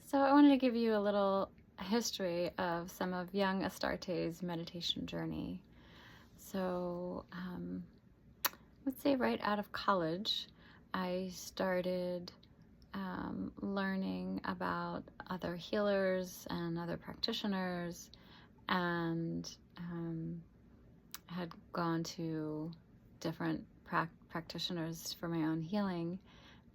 So I wanted to give you a little history of some of young Astarte's meditation journey. So let's say right out of college, I started learning about other healers and other practitioners, and had gone to different practitioners for my own healing,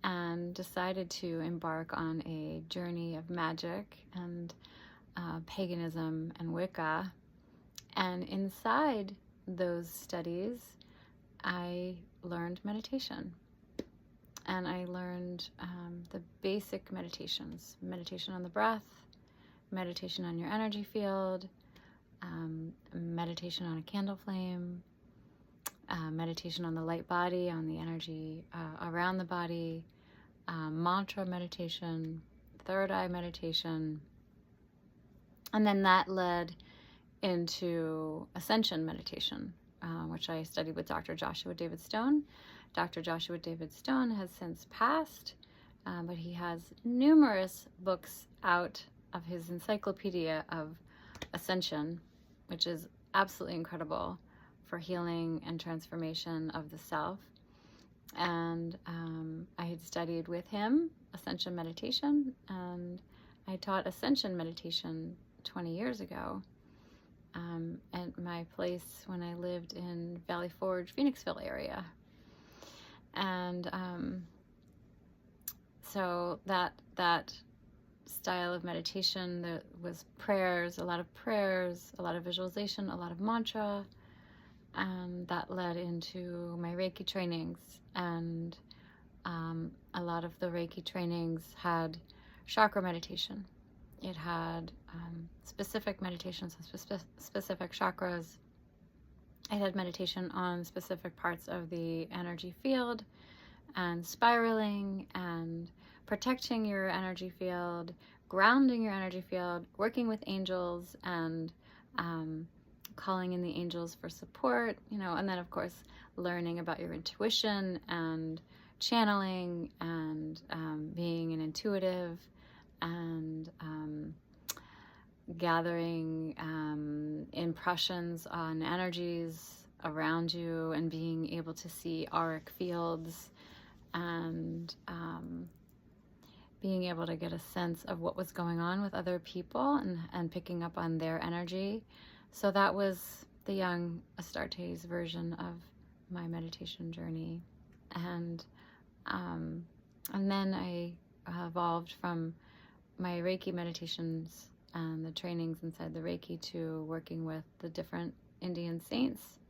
and decided to embark on a journey of magic and paganism and Wicca. And inside those studies, I learned meditation. And I learned the basic meditations: meditation on the breath, meditation on your energy field, meditation on a candle flame, meditation on the light body, on the energy around the body, mantra meditation, third eye meditation. And then that led into ascension meditation, which I studied with Dr. Joshua David Stone. Dr. Joshua David Stone has since passed, but he has numerous books out of his encyclopedia of ascension, which is absolutely incredible for healing and transformation of the self. And I had studied with him ascension meditation, and I taught ascension meditation 20 years ago at my place when I lived in Valley Forge, Phoenixville area. And so that style of meditation, there was prayers, a lot of visualization, a lot of mantra, and that led into my Reiki trainings. And a lot of the Reiki trainings had chakra meditation. It had specific meditations on specific chakras. It had meditation on specific parts of the energy field, and spiraling, and protecting your energy field, grounding your energy field, working with angels, and calling in the angels for support, and then of course learning about your intuition and channeling, and being an intuitive, and gathering impressions on energies around you, and being able to see auric fields, and being able to get a sense of what was going on with other people, and picking up on their energy. So that was the young Astarte's version of my meditation journey. And then I evolved from my Reiki meditations and the trainings inside the Reiki to working with the different Indian saints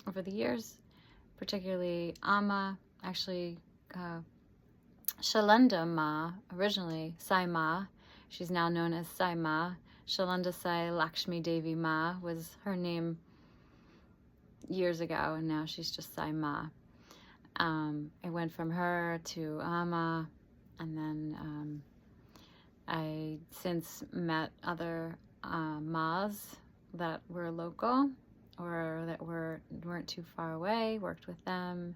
over the years, particularly Amma, actually Shalanda Ma, originally Sai Ma. She's now known as Sai Ma. Shalanda Sai Lakshmi Devi Ma was her name years ago, and now she's just Sai Ma. I went from her to Amma, and then I since met other Ma's that were local or that weren't too far away, worked with them,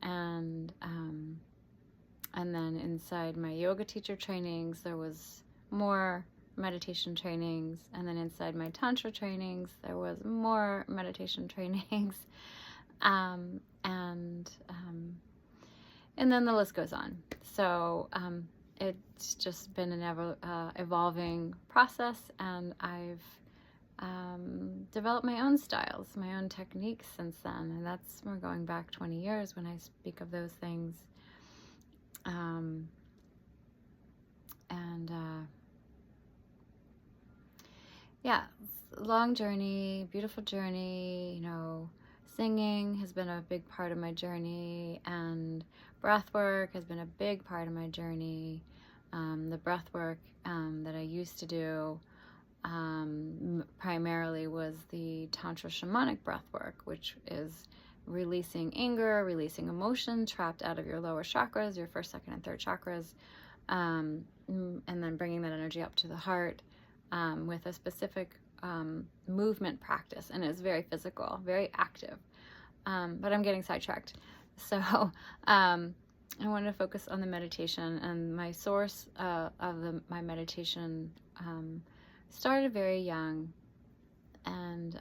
and then inside my yoga teacher trainings there was more meditation trainings, and then inside my tantra trainings there was more meditation trainings, and then the list goes on. So it's just been an ever evolving process, and I've developed my own styles, my own techniques since then, and we're going back 20 years when I speak of those things. Yeah, long journey, beautiful journey. Singing has been a big part of my journey, and breath work has been a big part of my journey. The breath work that I used to do primarily was the Tantra shamanic breath work, which is releasing anger, releasing emotion trapped out of your lower chakras, your first, second, and third chakras, and then bringing that energy up to the heart with a specific movement practice. And it's very physical, very active. But I'm getting sidetracked. So I want to focus on the meditation, and my source of my meditation started very young, and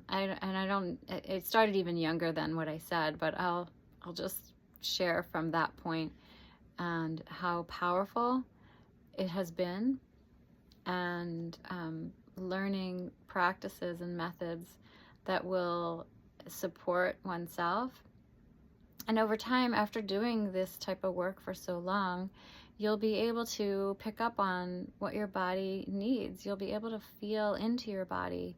I don't. It started even younger than what I said, but I'll just share from that point and how powerful it has been, and learning practices and methods that will support oneself. And over time, after doing this type of work for so long, you'll be able to pick up on what your body needs. You'll be able to feel into your body,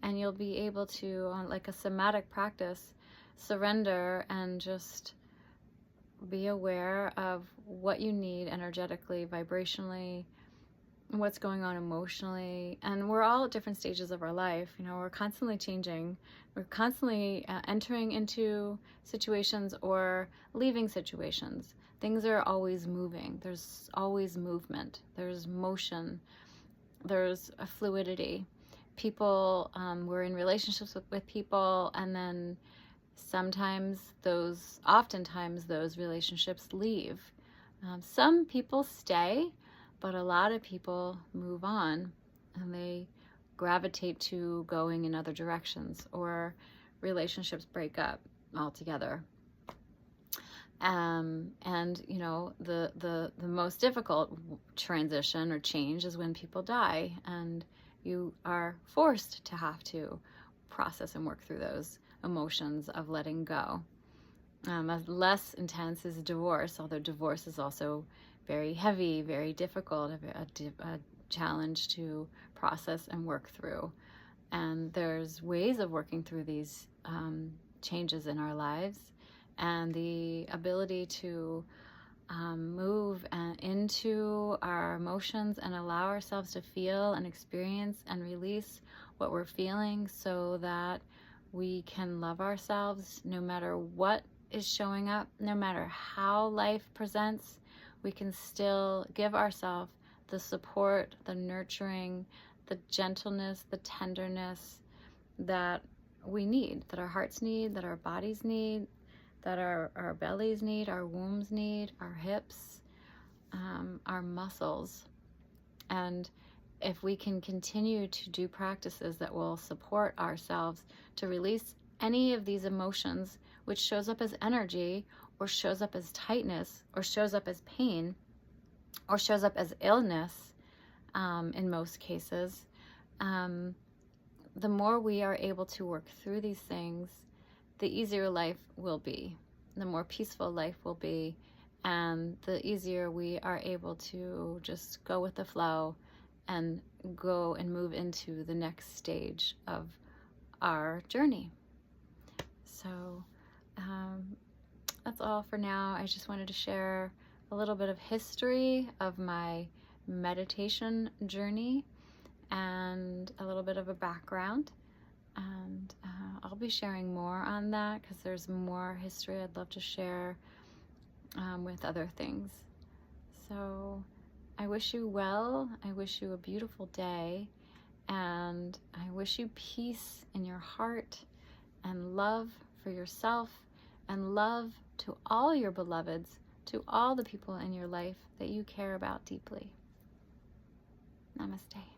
and you'll be able to, on like a somatic practice, surrender and just be aware of what you need energetically, vibrationally, what's going on emotionally. And we're all at different stages of our life. You know, we're constantly changing. We're constantly entering into situations or leaving situations. Things are always moving. There's always movement. There's motion. There's a fluidity. People, we're in relationships with people, and then oftentimes those relationships leave. Some people stay, but a lot of people move on, and they gravitate to going in other directions, or relationships break up altogether. And you know, the most difficult transition or change is when people die, and you are forced to have to process and work through those emotions of letting go. Less intense is divorce, although divorce is also very heavy, very difficult, a challenge to process and work through. And there's ways of working through these changes in our lives, and the ability to move into our emotions and allow ourselves to feel and experience and release what we're feeling, so that we can love ourselves no matter what is showing up, no matter how life presents. We can still give ourselves the support, the nurturing, the gentleness, the tenderness that we need, that our hearts need, that our bodies need, that our bellies need, our wombs need, our hips, our muscles. And if we can continue to do practices that will support ourselves to release any of these emotions, which shows up as energy, or shows up as tightness, or shows up as pain, or shows up as illness, in most cases, the more we are able to work through these things, the easier life will be, the more peaceful life will be, and the easier we are able to just go with the flow and go and move into the next stage of our journey. So that's all for now. I just wanted to share a little bit of history of my meditation journey and a little bit of a background. And I'll be sharing more on that, because there's more history I'd love to share with other things. So I wish you well. I wish you a beautiful day. And I wish you peace in your heart, and love for yourself, and love to all your beloveds, to all the people in your life that you care about deeply. Namaste.